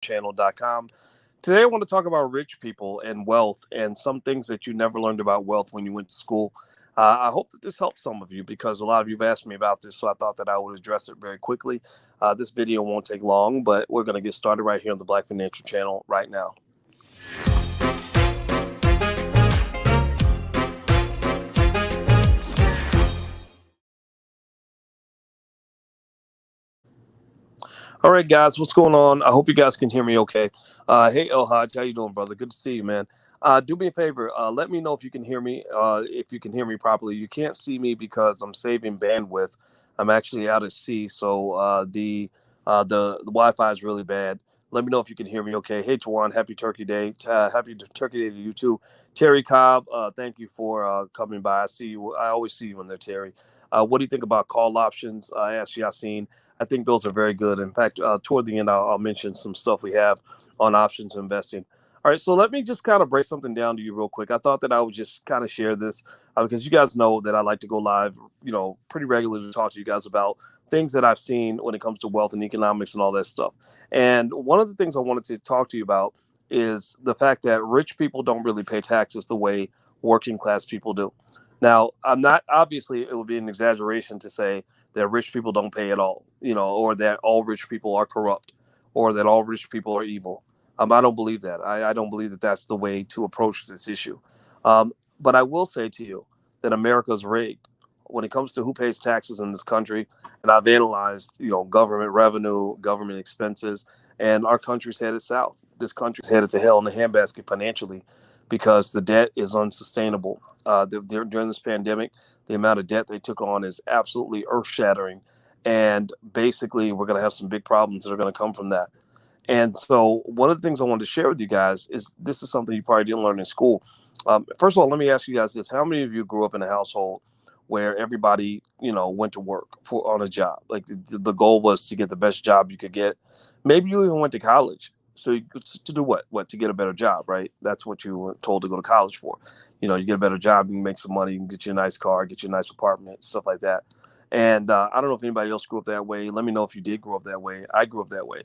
channel.com. Today, I want to talk about rich people and wealth and some things that you never learned about wealth when you went to school. I hope that this helps some of you because a lot of you have asked me about this, so I thought that I would address it very quickly. This video won't take long, but we're going to get started right here on the Black Financial Channel right now. All right, guys, what's going on? I hope you guys can hear me okay. Hey, El Haj, how you doing, brother? Good to see you, man. Do me a favor. Let me know if you can hear me. If you can hear me properly. You can't see me because I'm saving bandwidth. I'm actually out at sea, so the Wi-Fi is really bad. Let me know if you can hear me okay. Hey, Tawan, happy Turkey Day. Happy Turkey Day to you too. Terry Cobb, thank you for coming by. I see you. I always see you in there, Terry. What do you think about call options? I asked Yassine. I think those are very good. In fact, toward the end, I'll mention some stuff we have on options investing. All right, so let me just kind of break something down to you real quick. I thought that I would just kind of share this because you guys know that I like to go live, pretty regularly to talk to you guys about things that I've seen when it comes to wealth and economics and all that stuff. And one of the things I wanted to talk to you about is the fact that rich people don't really pay taxes the way working class people do. Now, I'm not, obviously, it would be an exaggeration to say that rich people don't pay at all, or that all rich people are corrupt, or that all rich people are evil. I don't believe that. I don't believe that that's the way to approach this issue. But I will say to you that America's rigged when it comes to who pays taxes in this country. And I've analyzed, government revenue, government expenses, and our country's headed south. This country's headed to hell in a handbasket financially because the debt is unsustainable. During this pandemic, the amount of debt they took on is absolutely earth shattering. And basically, we're going to have some big problems that are going to come from that. And so, one of the things I wanted to share with you guys is this is something you probably didn't learn in school. First of all, let me ask you guys this. How many of you grew up in a household where everybody, went to work on a job? Like the goal was to get the best job you could get. Maybe you even went to college. So to do what? What, to get a better job, right? That's what you were told to go to college for. You get a better job, you can make some money, you can get you a nice car, get you a nice apartment, stuff like that. And I don't know if anybody else grew up that way. Let me know if you did grow up that way. I grew up that way.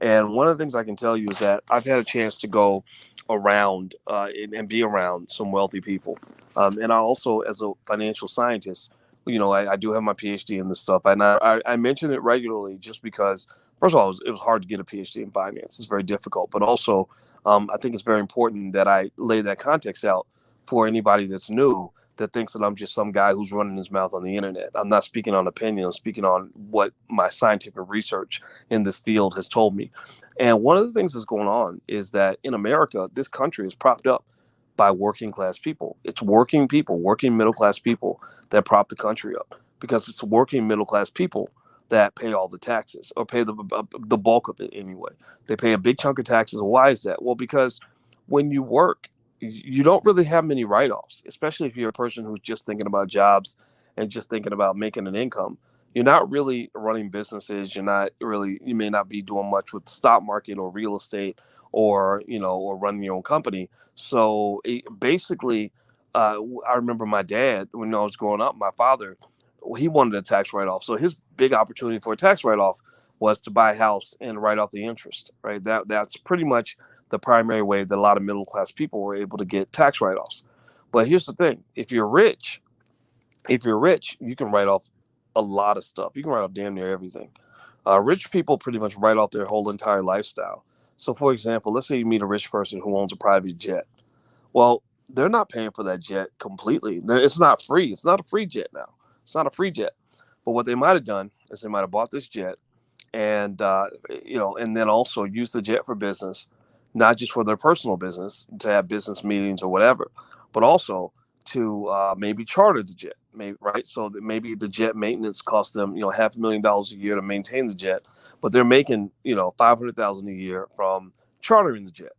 And one of the things I can tell you is that I've had a chance to go around and be around some wealthy people. And I also, as a financial scientist, I do have my PhD in this stuff. And I mention it regularly just because, first of all, it was hard to get a PhD in finance. It's very difficult. But also, I think it's very important that I lay that context out for anybody that's new that thinks that I'm just some guy who's running his mouth on the internet. I'm not speaking on opinion. I'm speaking on what my scientific research in this field has told me. And one of the things that's going on is that in America, this country is propped up by working class people. It's working people, working middle class people that prop the country up because it's working middle class people that pay all the taxes or pay the bulk of it anyway. They pay a big chunk of taxes. Why is that? Well, because when you work, you don't really have many write-offs, especially if you're a person who's just thinking about jobs and just thinking about making an income. You're not really running businesses. You may not be doing much with the stock market or real estate or running your own company. So basically, I remember my dad, when I was growing up, my father, he wanted a tax write-off. So his big opportunity for a tax write-off was to buy a house and write off the interest, right? That's pretty much the primary way that a lot of middle class people were able to get tax write-offs. But here's the thing: if you're rich, you can write off a lot of stuff. You can write off damn near everything. Rich people pretty much write off their whole entire lifestyle. So, for example, let's say you meet a rich person who owns a private jet. Well, they're not paying for that jet completely. It's not free. It's not a free jet now. It's not a free jet. But what they might have done is they might have bought this jet and and then also use the jet for business, not just for their personal business to have business meetings or whatever, but also to maybe charter the jet, maybe, right? So that maybe the jet maintenance costs them, $500,000 a year to maintain the jet, but they're making, 500,000 a year from chartering the jet.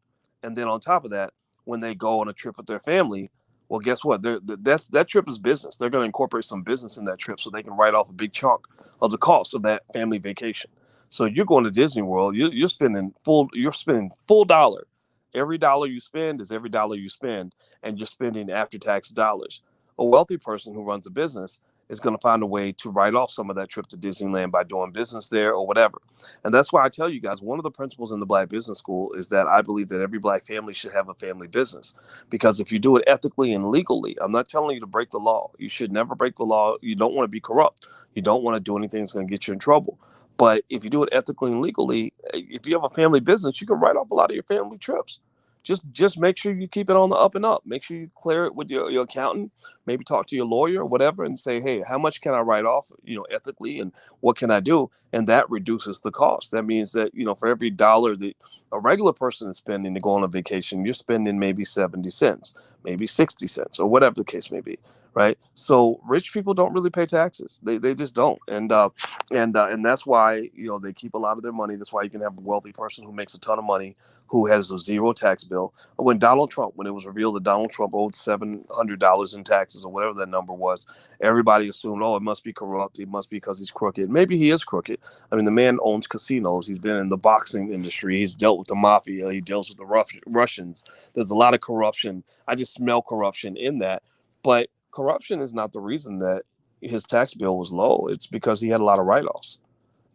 And then on top of that, when they go on a trip with their family, well, guess what? That trip is business. They're going to incorporate some business in that trip so they can write off a big chunk of the cost of that family vacation. So you're going to Disney World, you're spending full dollar. Every dollar you spend is every dollar you spend, and you're spending after tax dollars. A wealthy person who runs a business is going to find a way to write off some of that trip to Disneyland by doing business there or whatever. And that's why I tell you guys, one of the principles in the Black Business School is that I believe that every Black family should have a family business. Because if you do it ethically and legally, I'm not telling you to break the law. You should never break the law. You don't want to be corrupt. You don't want to do anything that's going to get you in trouble. But if you do it ethically and legally, if you have a family business, you can write off a lot of your family trips. Just make sure you keep it on the up and up. Make sure you clear it with your accountant. Maybe talk to your lawyer or whatever and say, hey, how much can I write off, ethically, and what can I do? And that reduces the cost. That means that, for every dollar that a regular person is spending to go on a vacation, you're spending maybe 70 cents, maybe 60 cents, or whatever the case may be. Right. So rich people don't really pay taxes. They just don't. And that's why, they keep a lot of their money. That's why you can have a wealthy person who makes a ton of money, who has a zero tax bill. When it was revealed that Donald Trump owed $700 in taxes or whatever that number was, everybody assumed, oh, it must be corrupt. It must be because he's crooked. Maybe he is crooked. I mean, the man owns casinos. He's been in the boxing industry. He's dealt with the mafia. He deals with the Russians. There's a lot of corruption. I just smell corruption in that. But corruption is not the reason that his tax bill was low. It's because he had a lot of write-offs.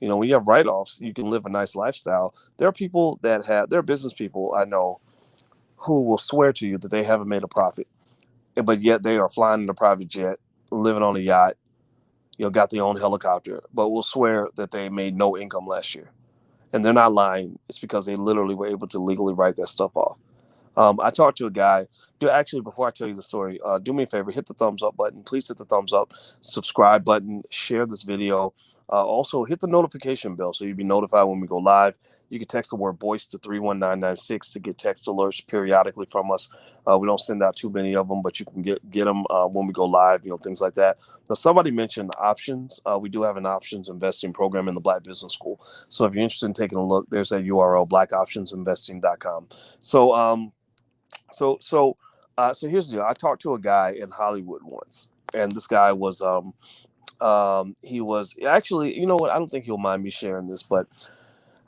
When you have write-offs, you can live a nice lifestyle. There are business people I know who will swear to you that they haven't made a profit, but yet they are flying in a private jet, living on a yacht, got their own helicopter, but will swear that they made no income last year. And they're not lying. It's because they literally were able to legally write that stuff off. I talked to a guy. Actually, before I tell you the story, do me a favor, hit the thumbs up button. Please hit the thumbs up, subscribe button, share this video. Also, hit the notification bell so you'll be notified when we go live. You can text the word voice to 31996 to get text alerts periodically from us. We don't send out too many of them, but you can get them when we go live, things like that. Now, somebody mentioned options. We do have an options investing program in the Black Business School. So if you're interested in taking a look, there's that URL, blackoptionsinvesting.com. So here's the deal. I talked to a guy in Hollywood once, and this guy was he was actually, you know what? I don't think he'll mind me sharing this, but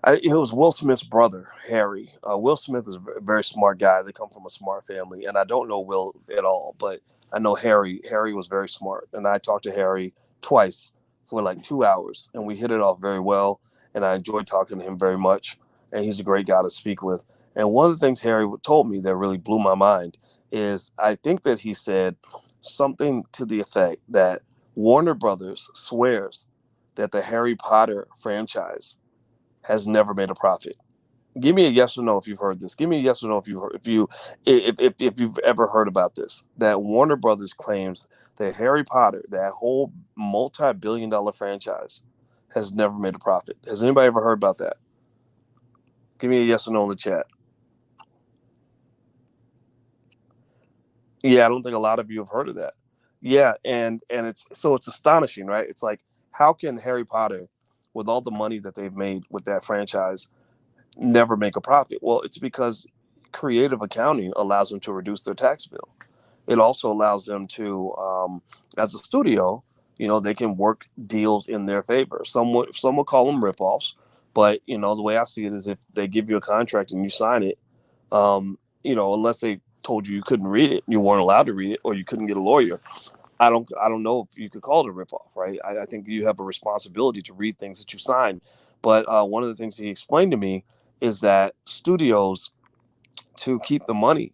it was Will Smith's brother, Harry. Will Smith is a very smart guy. They come from a smart family, and I don't know Will at all, but I know Harry. Harry was very smart, and I talked to Harry twice for like 2 hours, and we hit it off very well, and I enjoyed talking to him very much, and he's a great guy to speak with. And one of the things Harry told me that really blew my mind is I think that he said something to the effect that Warner Brothers swears that the Harry Potter franchise has never made a profit. Give me a yes or no if you've heard this. Give me a yes or no if you've ever heard about this. That Warner Brothers claims that Harry Potter, that whole multi-billion-dollar franchise, has never made a profit. Has anybody ever heard about that? Give me a yes or no in the chat. Yeah, I don't think a lot of you have heard of that. Yeah, and it's astonishing, right? It's like, how can Harry Potter, with all the money that they've made with that franchise, never make a profit? Well, it's because creative accounting allows them to reduce their tax bill. It also allows them to, as a studio, they can work deals in their favor. Some will call them ripoffs, but the way I see it is if they give you a contract and you sign it, unless they told you couldn't read it, you weren't allowed to read it, or you couldn't get a lawyer. I don't know if you could call it a ripoff, right? I think you have a responsibility to read things that you sign. But one of the things he explained to me is that studios, to keep the money,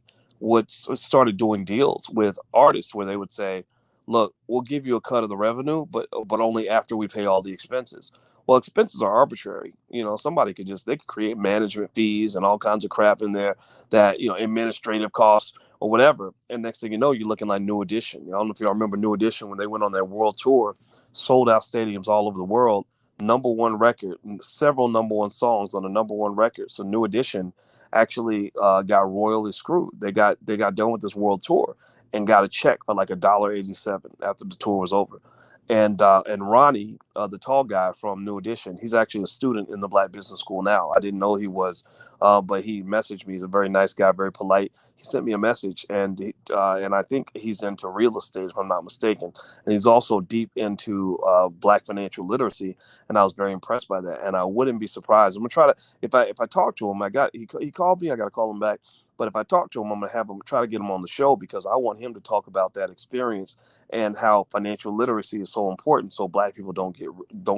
started doing deals with artists where they would say, look, we'll give you a cut of the revenue, but only after we pay all the expenses. Well, expenses are arbitrary. Somebody they could create management fees and all kinds of crap in there that, administrative costs or whatever. And next thing you know, you're looking like New Edition. I don't know if y'all remember New Edition when they went on their world tour, sold out stadiums all over the world, number one record, several number one songs on the number one record. So New Edition actually got royally screwed. They got done with this world tour and got a check for like $1.87 after the tour was over. And Ronnie, the tall guy from New Edition, he's actually a student in the Black Business School now. I didn't know he was, but he messaged me. He's a very nice guy, very polite. He sent me a message, and I think he's into real estate, if I'm not mistaken. And he's also deep into Black financial literacy, and I was very impressed by that. And I wouldn't be surprised. I'm gonna try to, if I talk to him, he called me. I got to call him back. But if I talk to him, I'm going to have him try to get him on the show because I want him to talk about that experience and how financial literacy is so important so black people don't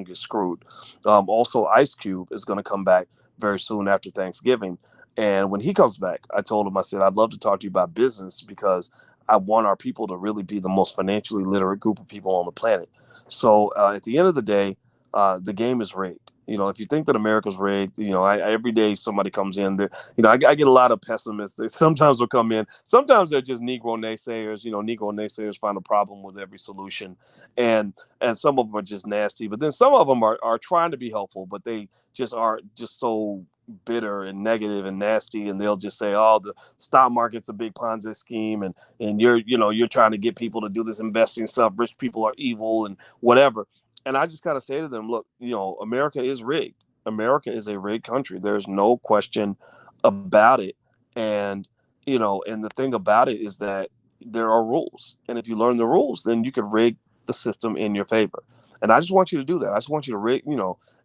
get screwed. Also, Ice Cube is going to come back very soon after Thanksgiving. And when he comes back, I told him, I said, I'd love to talk to you about business because I want our people to really be the most financially literate group of people on the planet. So at the end of the day, the game is rigged. If you think that America's rigged, every day somebody comes in. I get a lot of pessimists. They sometimes will come in. Sometimes they're just Negro naysayers. Negro naysayers find a problem with every solution, and some of them are just nasty. But then some of them are trying to be helpful, but they just are just so bitter and negative and nasty, and they'll just say, "Oh, the stock market's a big Ponzi scheme, and you're trying to get people to do this investing stuff. Rich people are evil and whatever." And I just kind of say to them, look, America is rigged. America is a rigged country. There's no question about it. And the thing about it is that there are rules. And if you learn the rules, then you can rig the system in your favor. And I just want you to do that. I just want you to rig,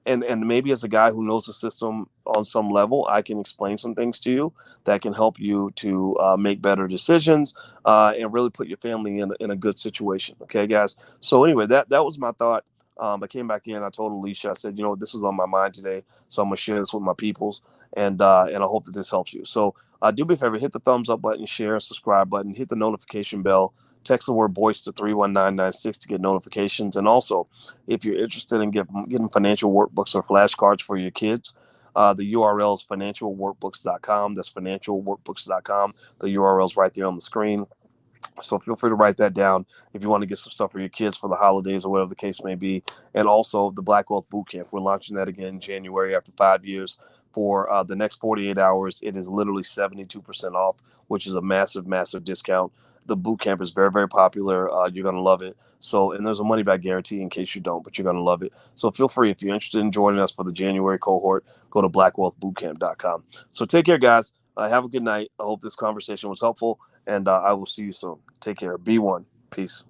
and maybe as a guy who knows the system on some level, I can explain some things to you that can help you to make better decisions and really put your family in a good situation. Okay, guys. So anyway, that was my thought. I came back in. I told Alicia, I said, this is on my mind today, so I'm gonna share this with my peoples, and I hope that this helps you. So do me a favor, hit the thumbs up button, share, subscribe button, hit the notification bell, text the word "voice" to 31996 to get notifications, and also if you're interested in getting financial workbooks or flashcards for your kids. The URL is financialworkbooks.com. That's financialworkbooks.com. The URL is right there on the screen. So feel free to write that down if you want to get some stuff for your kids for the holidays or whatever the case may be. And also the Black Wealth Bootcamp. We're launching that again in January after 5 years. For the next 48 hours, it is literally 72% off, which is a massive, massive discount. The bootcamp is very, very popular. You're going to love it. So, and there's a money back guarantee in case you don't, but you're going to love it. So feel free, if you're interested in joining us for the January cohort, go to blackwealthbootcamp.com. So take care, guys. Have a good night. I hope this conversation was helpful, and I will see you soon. Take care. Be one. Peace.